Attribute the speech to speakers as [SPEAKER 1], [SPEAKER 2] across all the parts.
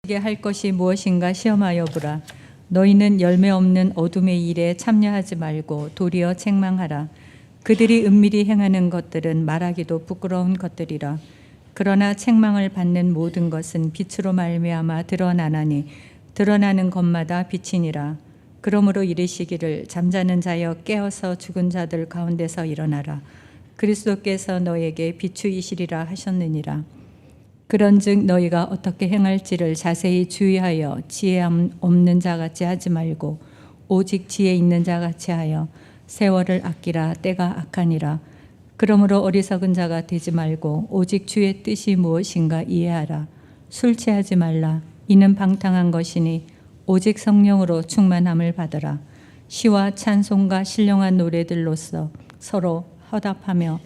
[SPEAKER 1] 너희에게 할 것이 무엇인가 시험하여 보라. 너희는 열매 없는 어둠의 일에 참여하지 말고 도리어 책망하라. 그들이 은밀히 행하는 것들은 말하기도 부끄러운 것들이라. 그러나 책망을 받는 모든 것은 빛으로 말미암아 드러나나니 드러나는 것마다 빛이니라. 그러므로 이르시기를 잠자는 자여 깨어서 죽은 자들 가운데서 일어나라. 그리스도께서 너에게 비추이시리라 하셨느니라. 그런즉 너희가 어떻게 행할지를 자세히 주의하여 지혜 없는 자같이 하지 말고 오직 지혜 있는 자같이 하여 세월을 아끼라. 때가 악하니라. 그러므로 어리석은 자가 되지 말고 오직 주의 뜻이 무엇인가 이해하라. 술 취하지 말라. 이는 방탕한 것이니 오직 성령으로 충만함을 받으라. 시와 찬송과 신령한 노래들로서 서로 화답하며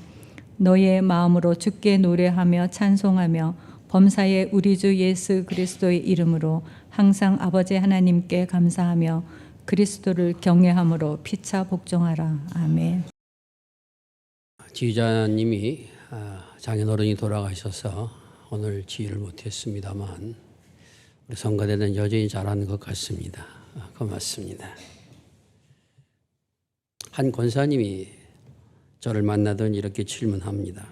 [SPEAKER 1] 너희의 마음으로 주께 노래하며 찬송하며 범사의 우리 주 예수 그리스도의 이름으로 항상 아버지 하나님께 감사하며 그리스도를 경외함으로 피차 복종하라. 아멘.
[SPEAKER 2] 지휘자님이 장인어른이 돌아가셔서 오늘 지휘를 못했습니다만 우리 성가대는 여전히 잘하는 것 같습니다. 고맙습니다. 한 권사님이 저를 만나더니 이렇게 질문합니다.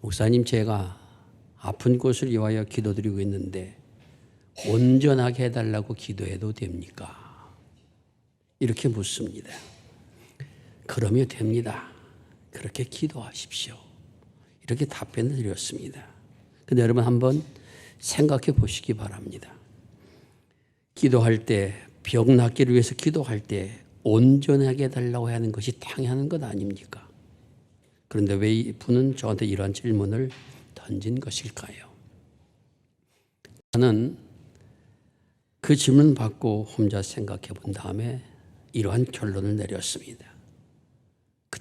[SPEAKER 2] 목사님, 제가 아픈 곳을 위하여 기도드리고 있는데 온전하게 해달라고 기도해도 됩니까? 이렇게 묻습니다. 그러면 됩니다. 그렇게 기도하십시오. 이렇게 답변을 드렸습니다. 근데 여러분 한번 생각해 보시기 바랍니다. 기도할 때, 병 낫기를 위해서 기도할 때 온전하게 해달라고 하는 것이 당연한 것 아닙니까? 그런데 왜 이분은 저한테 이러한 질문을 던진 것일까요? 저는 그 질문 받고 혼자 생각해 본 다음에 이러한 결론을 내렸습니다.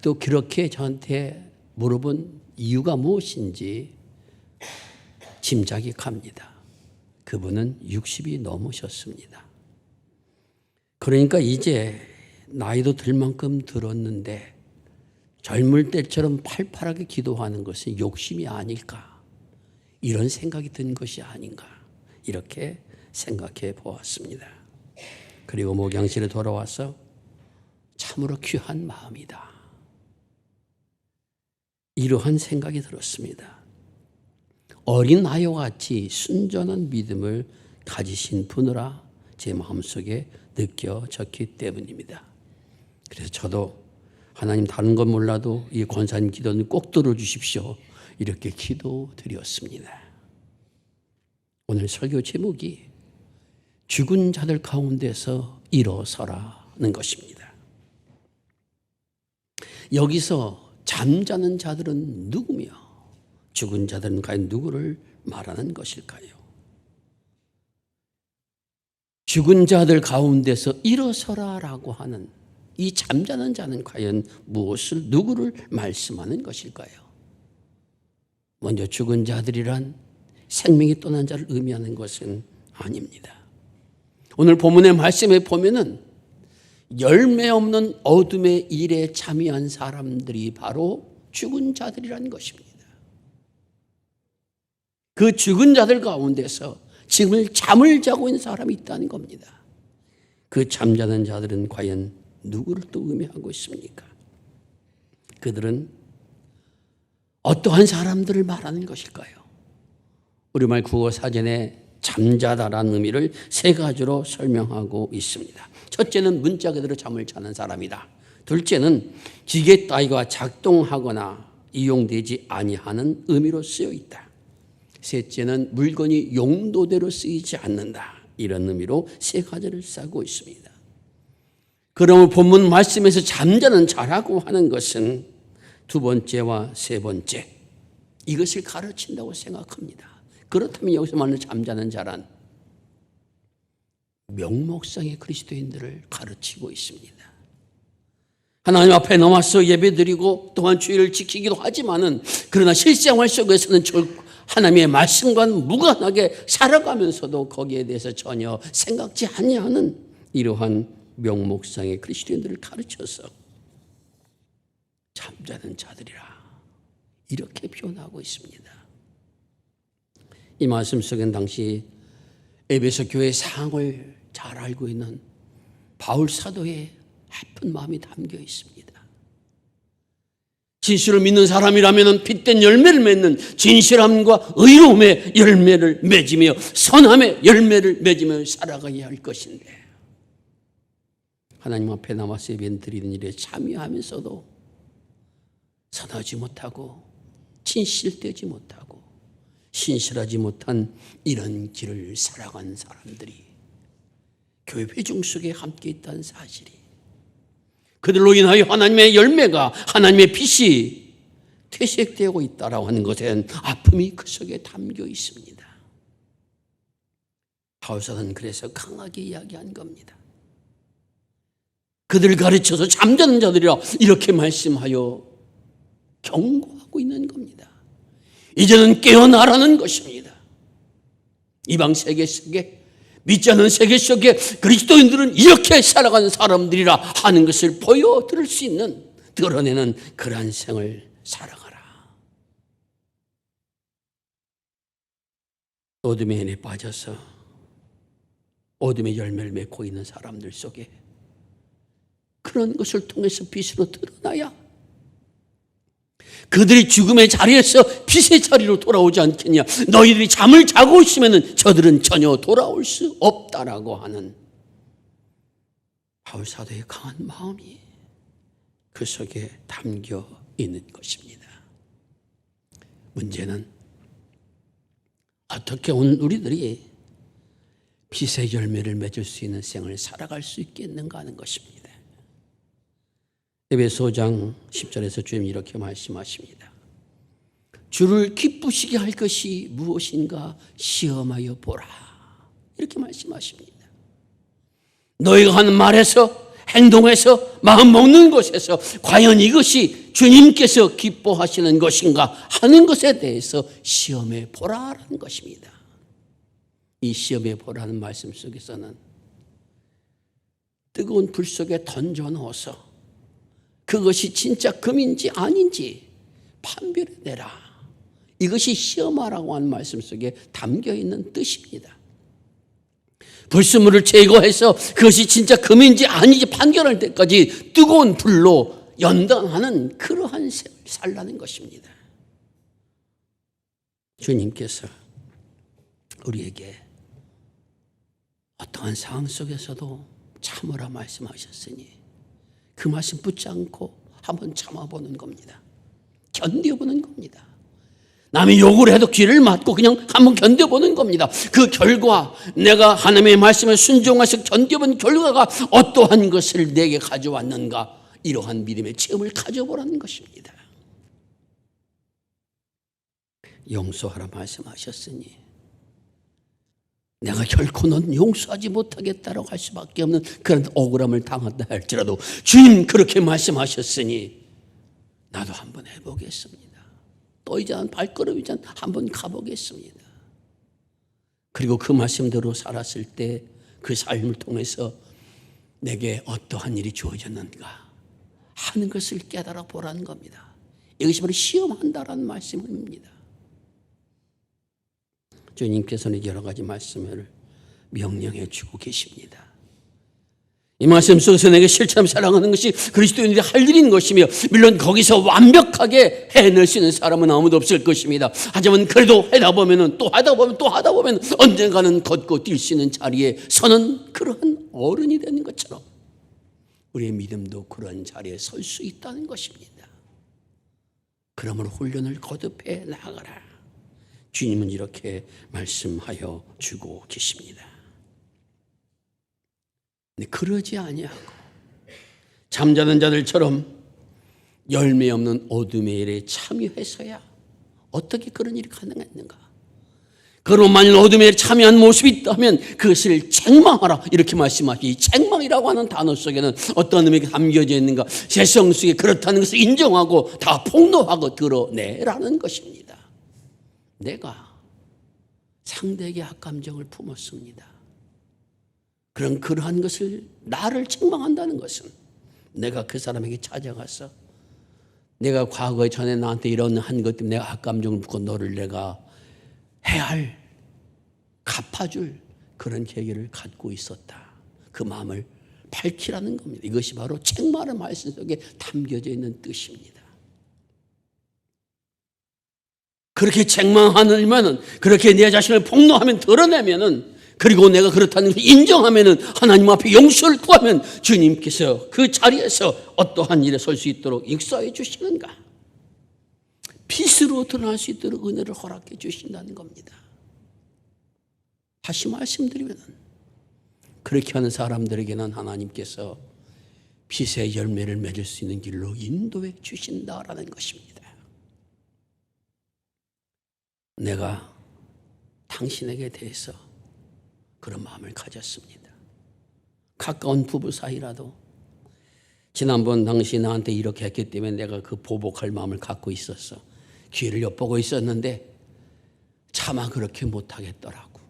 [SPEAKER 2] 또 그렇게 저한테 물어본 이유가 무엇인지 짐작이 갑니다. 그분은 60이 넘으셨습니다. 그러니까 이제 나이도 들 만큼 들었는데 젊을 때처럼 팔팔하게 기도하는 것은 욕심이 아닐까, 이런 생각이 든 것이 아닌가, 이렇게 생각해 보았습니다. 그리고 목양실에 돌아와서 참으로 귀한 마음이다, 이러한 생각이 들었습니다. 어린 아이와 같이 순전한 믿음을 가지신 분이라 제 마음속에 느껴졌기 때문입니다. 그래서 저도 하나님, 다른 건 몰라도 이 권사님 기도는 꼭 들어주십시오, 이렇게 기도드렸습니다. 오늘 설교 제목이 죽은 자들 가운데서 일어서라는 것입니다. 여기서 잠자는 자들은 누구며 죽은 자들은 과연 누구를 말하는 것일까요? 죽은 자들 가운데서 일어서라라고 하는 이 잠자는 자는 과연 무엇을, 누구를 말씀하는 것일까요? 먼저 죽은 자들이란 생명이 떠난 자를 의미하는 것은 아닙니다. 오늘 본문의 말씀에 보면은 열매 없는 어둠의 일에 참여한 사람들이 바로 죽은 자들이라는 것입니다. 그 죽은 자들 가운데서 지금 잠을 자고 있는 사람이 있다는 겁니다. 그 잠자는 자들은 과연 누구를 또 의미하고 있습니까? 그들은 어떠한 사람들을 말하는 것일까요? 우리말 국어사전에 잠자다라는 의미를 세 가지로 설명하고 있습니다. 첫째는 문자 그대로 잠을 자는 사람이다. 둘째는 기계 따위가 작동하거나 이용되지 아니하는 의미로 쓰여 있다. 셋째는 물건이 용도대로 쓰이지 않는다, 이런 의미로 세 가지를 쓰고 있습니다. 그러므로 본문 말씀에서 잠자는 자라고 하는 것은 두 번째와 세 번째, 이것을 가르친다고 생각합니다. 그렇다면 여기서 말하는 잠자는 자란 명목상의 그리스도인들을 가르치고 있습니다. 하나님 앞에 나와서 예배드리고 또한 주의를 지키기도 하지만은, 그러나 실생활 속에서는 하나님의 말씀과는 무관하게 살아가면서도 거기에 대해서 전혀 생각지 아니하는 이러한 명목상의 그리스도인들을 가르쳐서 잠자는 자들이라 이렇게 표현하고 있습니다. 이 말씀 속엔 당시 에베소 교회 상황을 잘 알고 있는 바울 사도의 아픈 마음이 담겨 있습니다. 진실을 믿는 사람이라면 빛된 열매를 맺는 진실함과 의로움의 열매를 맺으며 선함의 열매를 맺으며 살아가야 할 것인데, 하나님 앞에 나와서 예배 드리는 일에 참여하면서도 선하지 못하고 진실되지 못하고 신실하지 못한 이런 길을 살아간 사람들이 교회 회중 속에 함께 있다는 사실이, 그들로 인하여 하나님의 열매가, 하나님의 빛이 퇴색되고 있다라고 하는 것엔 아픔이 그 속에 담겨 있습니다. 바울사도는 그래서 강하게 이야기한 겁니다. 그들을 가르쳐서 잠자는 자들이라 이렇게 말씀하여 경고하고 있는 겁니다. 이제는 깨어나라는 것입니다. 이방 세계 속에, 믿지 않는 세계 속에 그리스도인들은 이렇게 살아가는 사람들이라 하는 것을 보여드릴 수 있는, 드러내는 그러한 생을 살아가라. 어둠의 인에 빠져서 어둠의 열매를 맺고 있는 사람들 속에 그런 것을 통해서 빛으로 드러나야 그들이 죽음의 자리에서 빛의 자리로 돌아오지 않겠냐. 너희들이 잠을 자고 있으면 저들은 전혀 돌아올 수 없다라고 하는 바울 사도의 강한 마음이 그 속에 담겨 있는 것입니다. 문제는 어떻게 오늘 우리들이 빛의 열매를 맺을 수 있는 생을 살아갈 수 있겠는가 하는 것입니다. 에베소 5장 10절에서 주님이 이렇게 말씀하십니다. 주를 기쁘시게 할 것이 무엇인가 시험하여 보라. 이렇게 말씀하십니다. 너희가 하는 말에서, 행동에서, 마음 먹는 것에서 과연 이것이 주님께서 기뻐하시는 것인가 하는 것에 대해서 시험해 보라라는 것입니다. 이 시험해 보라는 말씀 속에서는 뜨거운 불 속에 던져 넣어서 그것이 진짜 금인지 아닌지 판별해내라. 이것이 시험하라고 하는 말씀 속에 담겨 있는 뜻입니다. 불순물을 제거해서 그것이 진짜 금인지 아닌지 판결할 때까지 뜨거운 불로 연단하는 그러한 생을 살라는 것입니다. 주님께서 우리에게 어떠한 상황 속에서도 참으라 말씀하셨으니 그 말씀 붙지 않고 한번 참아보는 겁니다. 견뎌보는 겁니다. 남이 욕을 해도 귀를 막고 그냥 한번 견뎌보는 겁니다. 그 결과, 내가 하나님의 말씀에 순종해서 견뎌본 결과가 어떠한 것을 내게 가져왔는가, 이러한 믿음의 체험을 가져보라는 것입니다. 용서하라 말씀하셨으니 내가 결코 넌 용서하지 못하겠다라고 할 수밖에 없는 그런 억울함을 당한다 할지라도 주님 그렇게 말씀하셨으니 나도 한번 해보겠습니다. 또 이제 발걸음이 한번 가보겠습니다. 그리고 그 말씀대로 살았을 때 그 삶을 통해서 내게 어떠한 일이 주어졌는가 하는 것을 깨달아 보라는 겁니다. 이것이 바로 시험한다라는 말씀입니다. 주님께서는 여러 가지 말씀을 명령해 주고 계십니다. 이 말씀 속에서 내게 실처럼 살아가는 것이 그리스도인들이 할 일인 것이며, 물론 거기서 완벽하게 해낼 수 있는 사람은 아무도 없을 것입니다. 하지만 그래도 하다 보면 또 하다 보면 언젠가는 걷고 뛸 수 있는 자리에 서는 그러한 어른이 되는 것처럼 우리의 믿음도 그런 자리에 설 수 있다는 것입니다. 그러므로 훈련을 거듭해 나아가라. 주님은 이렇게 말씀하여 주고 계십니다. 근데 그러지 아니하고 잠자는 자들처럼 열매 없는 어둠의 일에 참여해서야 어떻게 그런 일이 가능했는가? 그러고 만일 어둠의 일에 참여한 모습이 있다면 그것을 책망하라 이렇게 말씀하시. 이 책망이라고 하는 단어 속에는 어떤 의미가 담겨져 있는가? 세상 속에 그렇다는 것을 인정하고 다 폭로하고 드러내라는 것입니다. 내가 상대에게 악감정을 품었습니다. 그러한 것을 나를 책망한다는 것은 내가 그 사람에게 찾아가서 내가 과거에 전에 나한테 이런 한 것 때문에 내가 악감정을 품고 너를 내가 해야 할, 갚아줄 그런 계기를 갖고 있었다. 그 마음을 밝히라는 겁니다. 이것이 바로 책망의 말씀 속에 담겨져 있는 뜻입니다. 그렇게 책망하면, 그렇게 내 자신을 폭로하면, 드러내면은, 그리고 내가 그렇다는 것을 인정하면은, 하나님 앞에 용서를 구하면 주님께서 그 자리에서 어떠한 일에 설 수 있도록 역사해 주시는가? 빛으로 드러날 수 있도록 은혜를 허락해 주신다는 겁니다. 다시 말씀드리면, 그렇게 하는 사람들에게는 하나님께서 빛의 열매를 맺을 수 있는 길로 인도해 주신다라는 것입니다. 내가 당신에게 대해서 그런 마음을 가졌습니다. 가까운 부부 사이라도 지난번 당신이 나한테 이렇게 했기 때문에 내가 그 보복할 마음을 갖고 있었어. 기회를 엿보고 있었는데 차마 그렇게 못하겠더라고.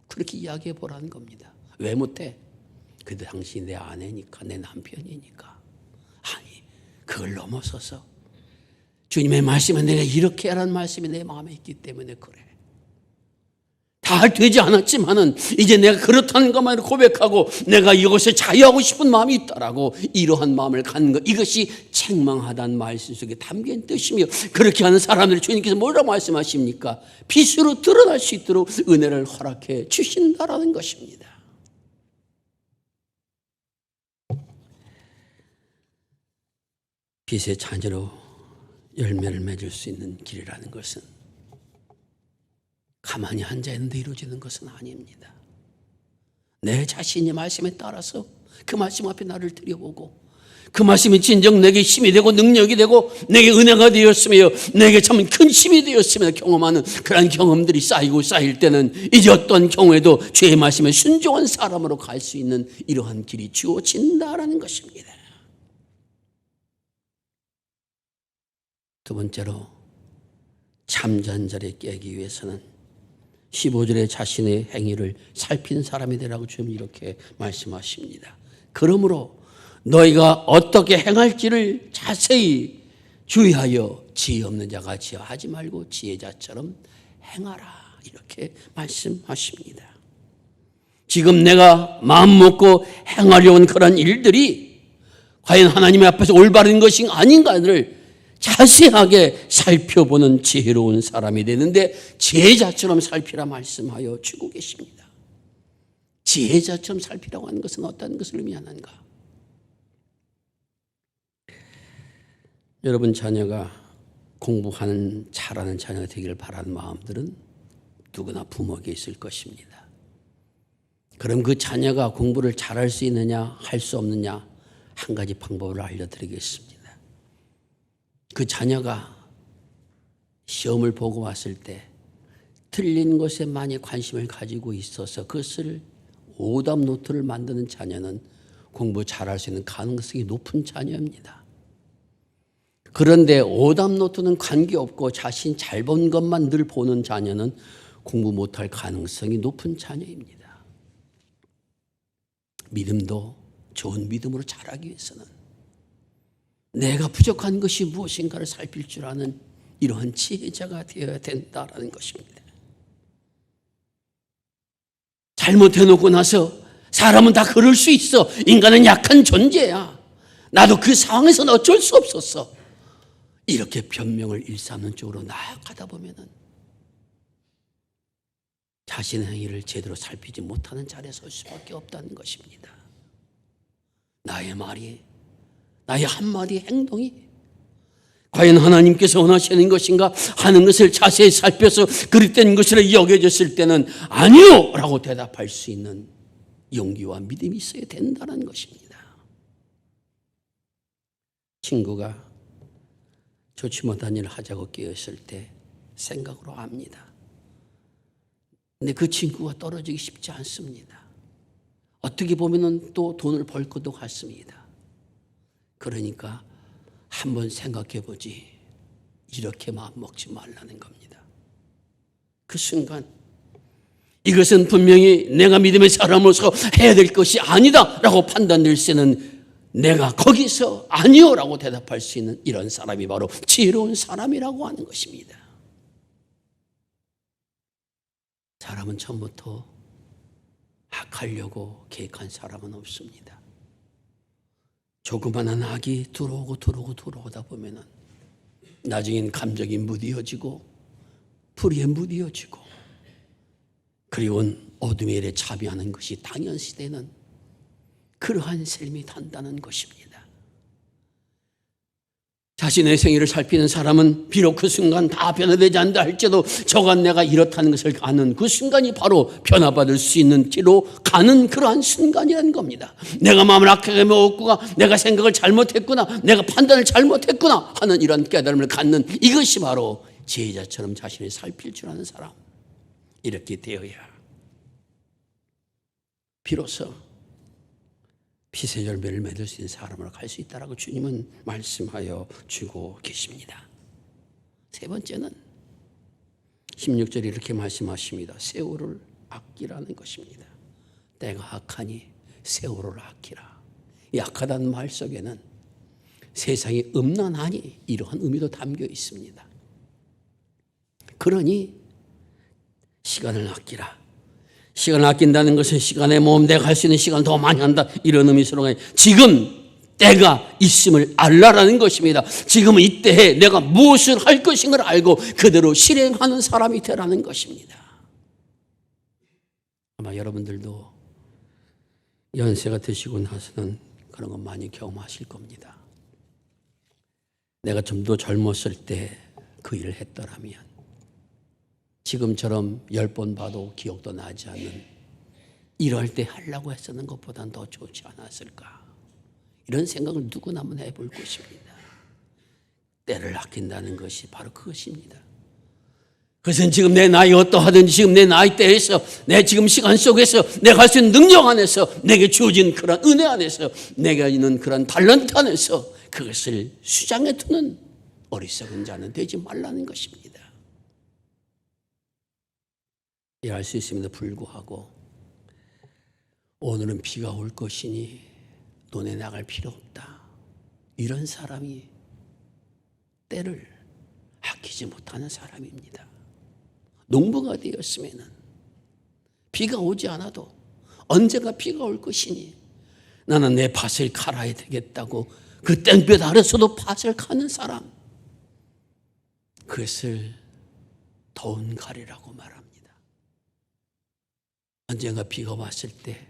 [SPEAKER 2] 그렇게 이야기해 보라는 겁니다. 왜 못해? 그래도 당신이 내 아내니까, 내 남편이니까. 아니, 그걸 넘어서서 주님의 말씀에 내가 이렇게 하라는 말씀이 내 마음에 있기 때문에 그래. 다 되지 않았지만은 이제 내가 그렇다는 것만 고백하고 내가 이것에 자유하고 싶은 마음이 있다라고 이러한 마음을 갖는 것, 이것이 책망하다는 말씀 속에 담긴 뜻이며, 그렇게 하는 사람들이 주님께서 뭐라고 말씀하십니까? 빛으로 드러날 수 있도록 은혜를 허락해 주신다라는 것입니다. 빛의 자녀로 열매를 맺을 수 있는 길이라는 것은 가만히 앉아있는데 이루어지는 것은 아닙니다. 내 자신이 말씀에 따라서 그 말씀 앞에 나를 들여보고, 그 말씀이 진정 내게 힘이 되고 능력이 되고 내게 은혜가 되었으며 내게 참 큰 힘이 되었으며 경험하는 그런 경험들이 쌓이고 쌓일 때는 이제 어떤 경우에도 주의 말씀에 순종한 사람으로 갈 수 있는 이러한 길이 주어진다라는 것입니다. 두 번째로, 잠자는 자리에 깨기 위해서는 15절에 자신의 행위를 살핀 사람이 되라고 주님 이렇게 말씀하십니다. 그러므로 너희가 어떻게 행할지를 자세히 주의하여 지혜 없는 자가 같이 하지 말고 지혜자처럼 행하라, 이렇게 말씀하십니다. 지금 내가 마음 먹고 행하려는 그런 일들이 과연 하나님의 앞에서 올바른 것이 아닌가를 자세하게 살펴보는 지혜로운 사람이 되는데, 지혜자처럼 살피라 말씀하여 주고 계십니다. 지혜자처럼 살피라고 하는 것은 어떤 것을 의미하는가? 여러분 자녀가 공부하는 잘하는 자녀가 되기를 바라는 마음들은 누구나 부모에게 있을 것입니다. 그럼 그 자녀가 공부를 잘할 수 있느냐 할 수 없느냐, 한 가지 방법을 알려드리겠습니다. 그 자녀가 시험을 보고 왔을 때 틀린 것에 많이 관심을 가지고 있어서 그것을 오답 노트를 만드는 자녀는 공부 잘할 수 있는 가능성이 높은 자녀입니다. 그런데 오답 노트는 관계없고 자신 잘 본 것만 늘 보는 자녀는 공부 못할 가능성이 높은 자녀입니다. 믿음도 좋은 믿음으로 자라기 위해서는 내가 부족한 것이 무엇인가를 살필 줄 아는 이러한 지혜자가 되어야 된다라는 것입니다. 잘못해놓고 나서 사람은 다 그럴 수 있어. 인간은 약한 존재야. 나도 그 상황에서는 어쩔 수 없었어. 이렇게 변명을 일삼는 쪽으로 나아가다 보면은 자신의 행위를 제대로 살피지 못하는 자리에 설 수밖에 없다는 것입니다. 나의 말이, 나의 한마디 행동이 과연 하나님께서 원하시는 것인가 하는 것을 자세히 살펴서 그릇된 것으로 여겨졌을 때는 아니요! 라고 대답할 수 있는 용기와 믿음이 있어야 된다는 것입니다. 친구가 좋지 못한 일을 하자고 깨었을 때 생각으로 압니다. 근데 그 친구가 떨어지기 쉽지 않습니다. 어떻게 보면 또 돈을 벌 것도 같습니다. 그러니까 한번 생각해 보지, 이렇게 마음 먹지 말라는 겁니다. 그 순간 이것은 분명히 내가 믿음의 사람으로서 해야 될 것이 아니다 라고 판단될 때는 내가 거기서 아니요 라고 대답할 수 있는 이런 사람이 바로 지혜로운 사람이라고 하는 것입니다. 사람은 처음부터 가려고 계획한 사람은 없습니다. 조그마한 악이 들어오다 보면은 나중엔 감정이 무디어지고 불의에 무디어지고 그리고는 어둠의 일에 자비하는 것이 당연시되는 그러한 삶이 단다는 것입니다. 자신의 생애를 살피는 사람은 비록 그 순간 다 변화되지 않는다 할지라도 저간 내가 이렇다는 것을 아는 그 순간이 바로 변화받을 수 있는 길로 가는 그러한 순간이라는 겁니다. 내가 마음을 악하게 먹었구나, 내가 생각을 잘못했구나, 내가 판단을 잘못했구나 하는 이런 깨달음을 갖는 이것이 바로 제자처럼 자신을 살필 줄 아는 사람. 이렇게 되어야 비로소 피세절매를 맺을 수 있는 사람으로 갈 수 있다라고 주님은 말씀하여 주고 계십니다. 세 번째는 16절에 이렇게 말씀하십니다. 세월을 아끼라는 것입니다. 때가 악하니 세월을 아끼라. 이 악하다는 말 속에는 세상이 음란하니 이러한 의미도 담겨 있습니다. 그러니 시간을 아끼라. 시간을 아낀다는 것은 시간의 모험, 내가 할 수 있는 시간을 더 많이 한다 이런 의미스러운 게 지금 때가 있음을 알라라는 것입니다. 지금은 이때에 내가 무엇을 할 것인 걸 알고 그대로 실행하는 사람이 되라는 것입니다. 아마 여러분들도 연세가 드시고 나서는 그런 거 많이 경험하실 겁니다. 내가 좀 더 젊었을 때 그 일을 했더라면 지금처럼 10번 봐도 기억도 나지 않는 이럴 때 하려고 했었는 것보단 더 좋지 않았을까. 이런 생각을 누구나 한번 해볼 것입니다. 때를 아낀다는 것이 바로 그것입니다. 그것은 지금 내 나이 어떠하든지 지금 내 나이대에서 내 지금 시간 속에서 내가 할 수 있는 능력 안에서 내게 주어진 그런 은혜 안에서 내가 있는 그런 탤런트 안에서 그것을 수장해 두는 어리석은 자는 되지 말라는 것입니다. 일할 수 있음에도 불구하고 오늘은 비가 올 것이니 논에 나갈 필요 없다. 이런 사람이 때를 아끼지 못하는 사람입니다. 농부가 되었으면 비가 오지 않아도 언젠가 비가 올 것이니 나는 내 밭을 갈아야 되겠다고 그 땡볕 아래서도 밭을 가는 사람, 그것을 더운 가리라고 말합니다. 언젠가 비가 왔을 때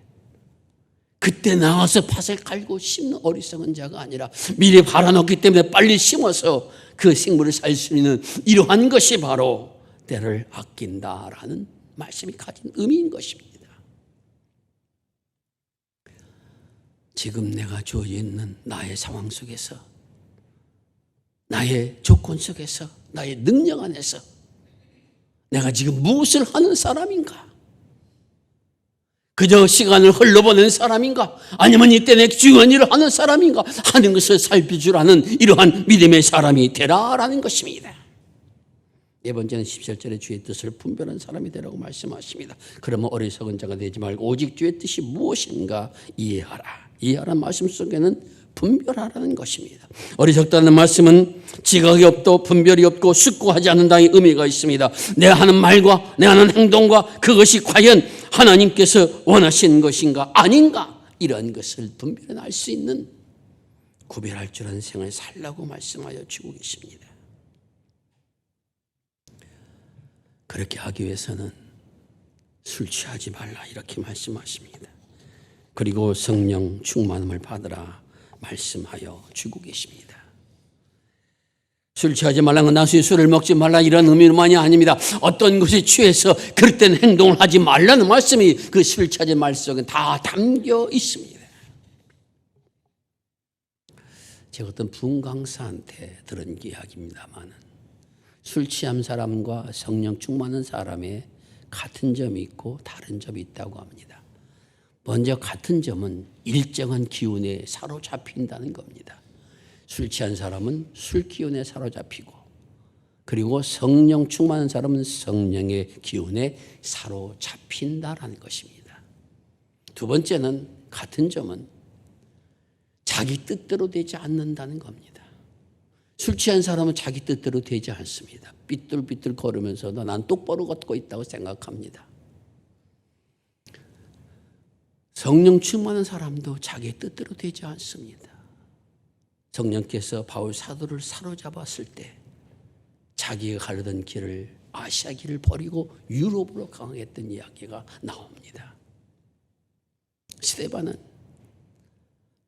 [SPEAKER 2] 그때 나와서 밭을 갈고 심는 어리석은 자가 아니라 미리 갈아놓기 때문에 빨리 심어서 그 식물을 살 수 있는 이러한 것이 바로 때를 아낀다라는 말씀이 가진 의미인 것입니다. 지금 내가 주어져 있는 나의 상황 속에서, 나의 조건 속에서, 나의 능력 안에서 내가 지금 무엇을 하는 사람인가? 그저 시간을 흘러보낸 사람인가? 아니면 이때 내 중요한 일을 하는 사람인가? 하는 것을 살펴주라는 이러한 믿음의 사람이 되라라는 것입니다. 네 번째는 17절에 주의 뜻을 분별한 사람이 되라고 말씀하십니다. 그러면 어리석은 자가 되지 말고 오직 주의 뜻이 무엇인가 이해하라. 이해하라는 말씀 속에는 분별하라는 것입니다. 어리석다는 말씀은 지각이 없고 분별이 없고 숙고하지 않는다는 의미가 있습니다. 내가 하는 말과 내가 하는 행동과 그것이 과연 하나님께서 원하시는 것인가 아닌가, 이런 것을 분별해 알 수 있는, 구별할 줄 아는 생을 살라고 말씀하여 주고 계십니다. 그렇게 하기 위해서는 술 취하지 말라 이렇게 말씀하십니다. 그리고 성령 충만함을 받으라 말씀하여 주고 계십니다. 술 취하지 말라는 건 단순히 술을 먹지 말라 이런 의미만이 아닙니다. 어떤 것에 취해서 그릇된 행동을 하지 말라는 말씀이 그 술 취하지 말 속에 다 담겨 있습니다. 제가 어떤 부흥 강사한테 들은 이야기입니다만, 술 취한 사람과 성령 충만한 사람의 같은 점이 있고 다른 점이 있다고 합니다. 먼저 같은 점은 일정한 기운에 사로잡힌다는 겁니다. 술 취한 사람은 술 기운에 사로잡히고, 그리고 성령 충만한 사람은 성령의 기운에 사로잡힌다라는 것입니다. 두 번째는 같은 점은 자기 뜻대로 되지 않는다는 겁니다. 술 취한 사람은 자기 뜻대로 되지 않습니다. 삐뚤삐뚤 걸으면서도 난 똑바로 걷고 있다고 생각합니다. 성령 충만한 사람도 자기의 뜻대로 되지 않습니다. 성령께서 바울 사도를 사로잡았을 때 자기가 가려던 길을, 아시아 길을 버리고 유럽으로 강행했던 이야기가 나옵니다. 스데반은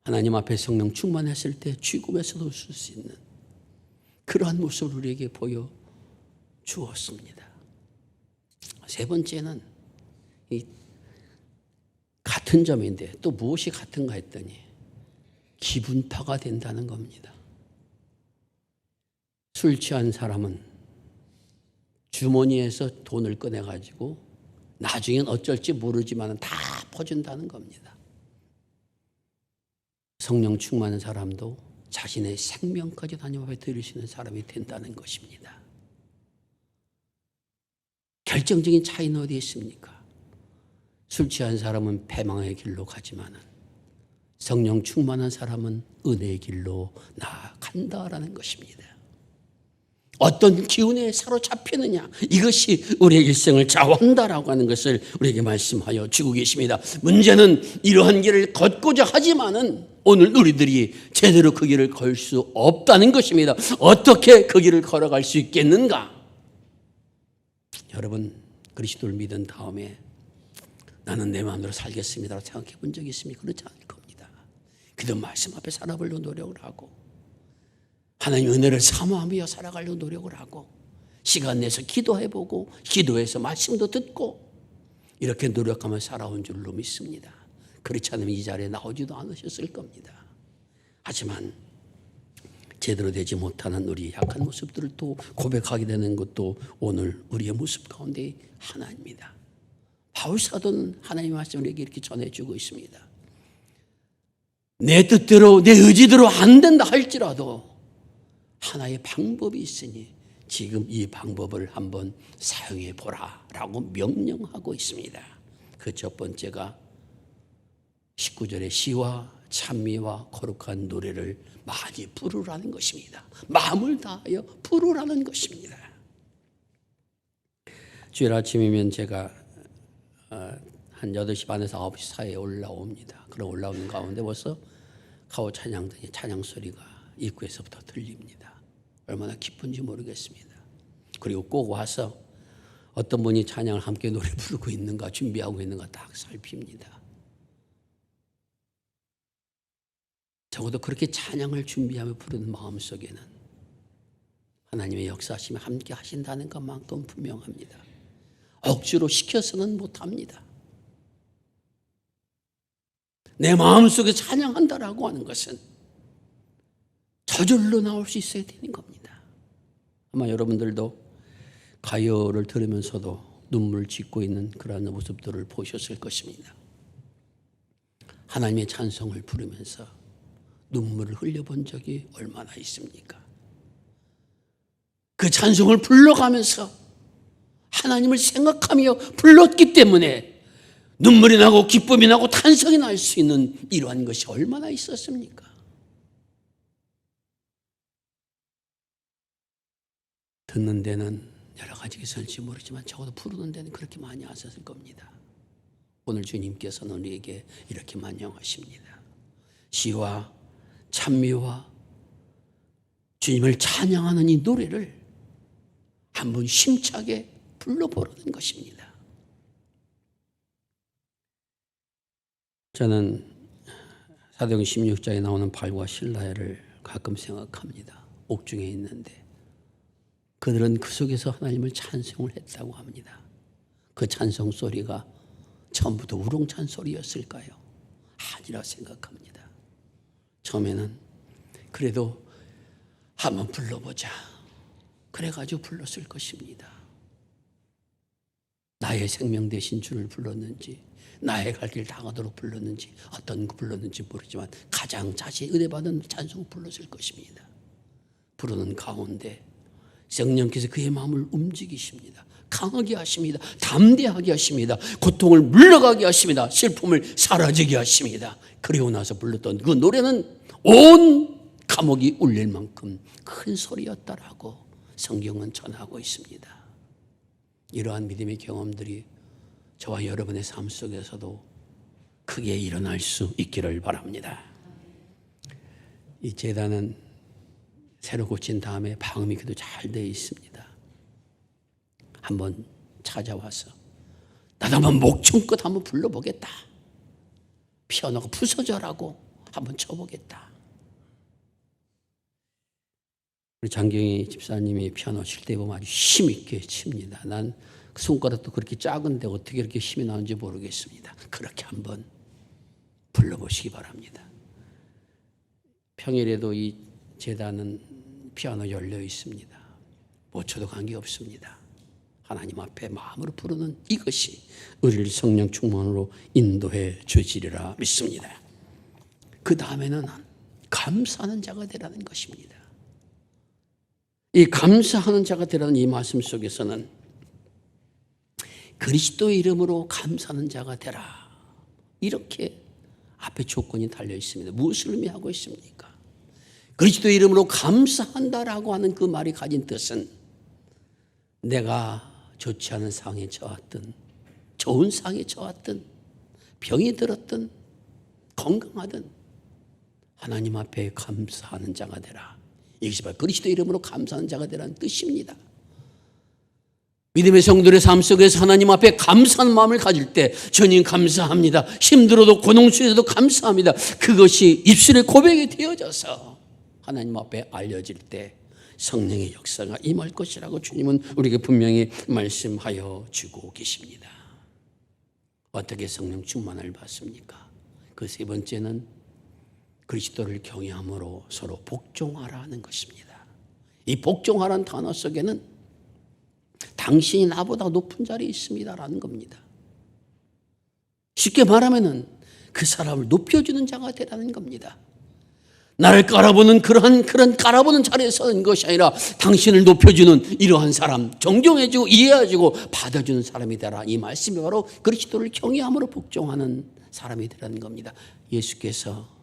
[SPEAKER 2] 하나님 앞에 성령 충만했을 때 죽음에서도 웃을 수 있는 그러한 모습을 우리에게 보여주었습니다. 세 번째는 이 같은 점인데 또 무엇이 같은가 했더니 기분파가 된다는 겁니다. 술 취한 사람은 주머니에서 돈을 꺼내가지고 나중엔 어쩔지 모르지만 다 퍼준다는 겁니다. 성령 충만한 사람도 자신의 생명까지 하나님 앞에 드릴 수 있는 사람이 된다는 것입니다. 결정적인 차이는 어디에 있습니까? 술 취한 사람은 패망의 길로 가지만은 성령 충만한 사람은 은혜의 길로 나아간다라는 것입니다. 어떤 기운에 사로잡히느냐, 이것이 우리의 일생을 좌우한다라고 하는 것을 우리에게 말씀하여 주고 계십니다. 문제는 이러한 길을 걷고자 하지만은 오늘 우리들이 제대로 그 길을 걸 수 없다는 것입니다. 어떻게 그 길을 걸어갈 수 있겠는가? 여러분, 그리스도를 믿은 다음에 나는 내 마음대로 살겠습니다라고 생각해 본 적이 있습니까? 그렇지 않을 겁니다. 그저 말씀 앞에 살아보려고 노력을 하고 하나님의 은혜를 사모하며 살아가려고 노력을 하고 시간 내서 기도해보고 기도해서 말씀도 듣고 이렇게 노력하며 살아온 줄로 믿습니다. 그렇지 않으면 이 자리에 나오지도 않으셨을 겁니다. 하지만 제대로 되지 못하는 우리의 약한 모습들을 또 고백하게 되는 것도 오늘 우리의 모습 가운데 하나입니다. 바울 사도는 하나님의 말씀을 우리에게 이렇게 전해주고 있습니다. 내 뜻대로 내 의지대로 안 된다 할지라도 하나의 방법이 있으니 지금 이 방법을 한번 사용해 보라라고 명령하고 있습니다. 그 첫 번째가 19절의 시와 찬미와 거룩한 노래를 많이 부르라는 것입니다. 마음을 다하여 부르라는 것입니다. 주일 아침이면 제가 한 8시 반에서 9시 사이에 올라옵니다. 그럼 올라오는 가운데 벌써 가오 찬양등의 찬양 소리가 입구에서부터 들립니다. 얼마나 기쁜지 모르겠습니다. 그리고 꼭 와서 어떤 분이 찬양을 함께 노래 부르고 있는가 준비하고 있는가 딱 살핍니다. 적어도 그렇게 찬양을 준비하며 부르는 마음속에는 하나님의 역사하심이 함께 하신다는 것만큼 분명합니다. 억지로 시켜서는 못합니다. 내 마음속에 찬양한다라고 하는 것은 저절로 나올 수 있어야 되는 겁니다. 아마 여러분들도 가요를 들으면서도 눈물을 짓고 있는 그런 모습들을 보셨을 것입니다. 하나님의 찬송을 부르면서 눈물을 흘려본 적이 얼마나 있습니까? 그 찬송을 불러가면서 하나님을 생각하며 불렀기 때문에 눈물이 나고 기쁨이 나고 탄성이 날 수 있는 이러한 것이 얼마나 있었습니까? 듣는 데는 여러 가지가 있을지 모르지만 적어도 부르는 데는 그렇게 많이 안 썼을 겁니다. 오늘 주님께서는 우리에게 이렇게 만영하십니다. 시와 찬미와 주님을 찬양하는 이 노래를 한번 심차게 불러보라는 것입니다. 저는 사도행 16장에 나오는 바울과 실라를 가끔 생각합니다. 옥중에 있는데 그들은 그 속에서 하나님을 찬송을 했다고 합니다. 그 찬송 소리가 처음부터 우렁찬 소리였을까요? 아니라 생각합니다. 처음에는 그래도 한번 불러보자. 그래가지고 불렀을 것입니다. 나의 생명 되신 주를 불렀는지 나의 갈 길 당하도록 불렀는지 어떤 거 불렀는지 모르지만 가장 자신이 은혜받은 찬송을 불렀을 것입니다. 부르는 가운데 성령께서 그의 마음을 움직이십니다. 강하게 하십니다. 담대하게 하십니다. 고통을 물러가게 하십니다. 슬픔을 사라지게 하십니다. 그리고 나서 불렀던 그 노래는 온 감옥이 울릴 만큼 큰 소리였다라고 성경은 전하고 있습니다. 이러한 믿음의 경험들이 저와 여러분의 삶 속에서도 크게 일어날 수 있기를 바랍니다. 이 제단은 새로 고친 다음에 방음이 그래도 잘 되어 있습니다. 한번 찾아와서 나도 한번 목청껏 한번 불러보겠다. 피아노가 부서져라고 한번 쳐보겠다. 우리 장경희 집사님이 피아노 칠 때 보면 아주 힘있게 칩니다. 난 그 손가락도 그렇게 작은데 어떻게 이렇게 힘이 나는지 모르겠습니다. 그렇게 한번 불러보시기 바랍니다. 평일에도 이 제단은 피아노 열려 있습니다. 못 쳐도 관계없습니다. 하나님 앞에 마음으로 부르는 이것이 우리를 성령 충만으로 인도해 주시리라 믿습니다. 그 다음에는 감사하는 자가 되라는 것입니다. 이 감사하는 자가 되라는 이 말씀 속에서는 그리스도의 이름으로 감사하는 자가 되라, 이렇게 앞에 조건이 달려 있습니다. 무엇을 의미하고 있습니까? 그리스도의 이름으로 감사한다라고 하는 그 말이 가진 뜻은 내가 좋지 않은 상황에 처했든 좋은 상황에 처했든 병이 들었든 건강하든 하나님 앞에 감사하는 자가 되라. 이것이 바로 그리스도의 이름으로 감사하는 자가 되라는 뜻입니다. 믿음의 성도의 삶 속에서 하나님 앞에 감사하는 마음을 가질 때 주님 감사합니다. 힘들어도 고통 속에서도 감사합니다. 그것이 입술의 고백이 되어져서 하나님 앞에 알려질 때 성령의 역사가 임할 것이라고 주님은 우리에게 분명히 말씀하여 주고 계십니다. 어떻게 성령 충만을 받습니까? 그 세 번째는 그리스도를 경외함으로 서로 복종하라 하는 것입니다. 이 복종하라는 단어 속에는 당신이 나보다 높은 자리에 있습니다라는 겁니다. 쉽게 말하면은 그 사람을 높여주는 자가 되라는 겁니다. 나를 깔아보는 그런 깔아보는 자리에 서는 것이 아니라 당신을 높여주는 이러한 사람, 존경해주고 이해해주고 받아주는 사람이 되라. 이 말씀이 바로 그리스도를 경외함으로 복종하는 사람이 되라는 겁니다. 예수께서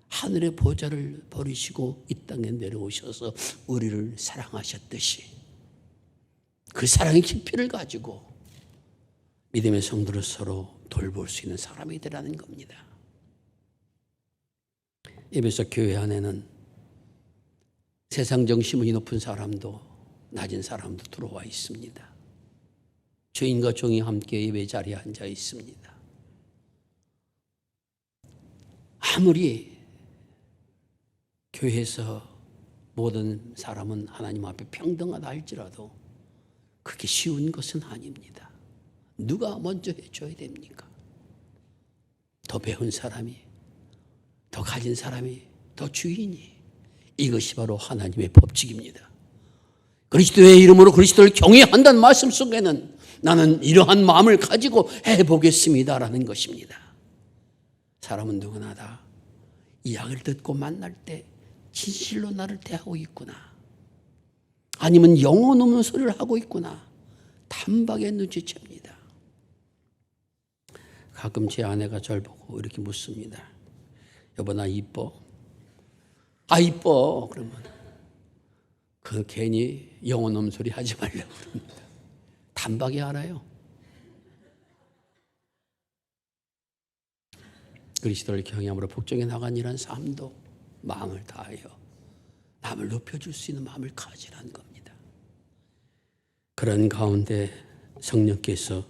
[SPEAKER 2] 하늘의 보좌를 버리시고 이 땅에 내려오셔서 우리를 사랑하셨듯이 그 사랑의 깊이를 가지고 믿음의 성도를 서로 돌볼 수 있는 사람이 되라는 겁니다. 에베소 교회 안에는 세상 정신이 높은 사람도 낮은 사람도 들어와 있습니다. 주인과 종이 함께 예배 자리에 앉아 있습니다. 아무리 교회에서 모든 사람은 하나님 앞에 평등하다 할지라도 그렇게 쉬운 것은 아닙니다. 누가 먼저 해줘야 됩니까? 더 배운 사람이, 더 가진 사람이, 더 주인이. 이것이 바로 하나님의 법칙입니다. 그리스도의 이름으로 그리스도를 경외한다는 말씀 속에는 나는 이러한 마음을 가지고 해보겠습니다라는 것입니다. 사람은 누구나 다 이야기를 듣고 만날 때 진실로 나를 대하고 있구나, 아니면 영혼 없는 소리를 하고 있구나, 단박에 눈치챕니다. 가끔 제 아내가 저를 보고 이렇게 묻습니다. 여보 나 이뻐? 아 이뻐. 그러면 그 괜히 영혼 없는 소리 하지 말라고 그럽니다. 단박에 알아요. 그리스도를 경외함으로 복종해 나간 이런 삶도 마음을 다하여 남을 높여줄 수 있는 마음을 가지라는 겁니다. 그런 가운데 성령께서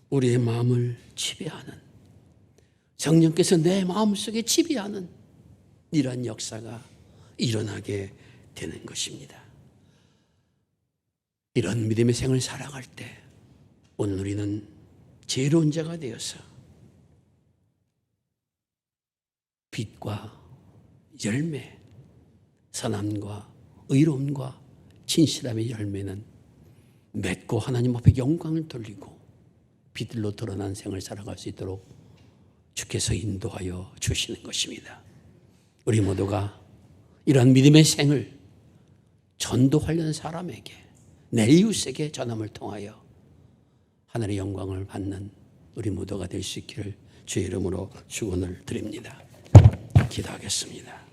[SPEAKER 2] 우리의 마음을 지배하는, 성령께서 내 마음속에 지배하는 이러한 역사가 일어나게 되는 것입니다. 이런 믿음의 생을 살아갈 때 오늘 우리는 지혜로운 자가 되어서 빛과 열매, 선함과 의로움과 진실함의 열매는 맺고 하나님 앞에 영광을 돌리고 빛들로 드러난 생을 살아갈 수 있도록 주께서 인도하여 주시는 것입니다. 우리 모두가 이러한 믿음의 생을 전도하려는 사람에게, 내 이웃에게 전함을 통하여 하늘의 영광을 받는 우리 모두가 될 수 있기를 주의 이름으로 축원을 드립니다. 기도하겠습니다.